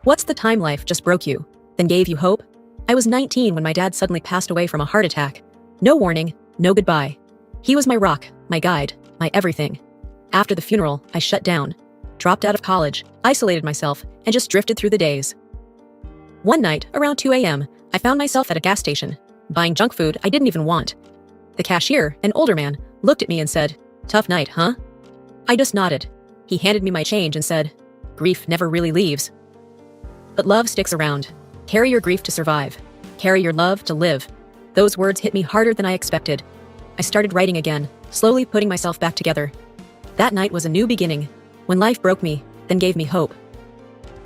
What's the time life just broke you, then gave you hope? I was 19 when my dad suddenly passed away from a heart attack. No warning, no goodbye. He was my rock, my guide, my everything. After the funeral, I shut down, dropped out of college, isolated myself, and just drifted through the days. One night, around 2 a.m., I found myself at a gas station, buying junk food I didn't even want. The cashier, an older man, looked at me and said, "Tough night, huh?" I just nodded. He handed me my change and said, "Grief never really leaves. But love sticks around. Carry your grief to survive. Carry your love to live." Those words hit me harder than I expected. I started writing again, slowly putting myself back together. That night was a new beginning, when life broke me, then gave me hope.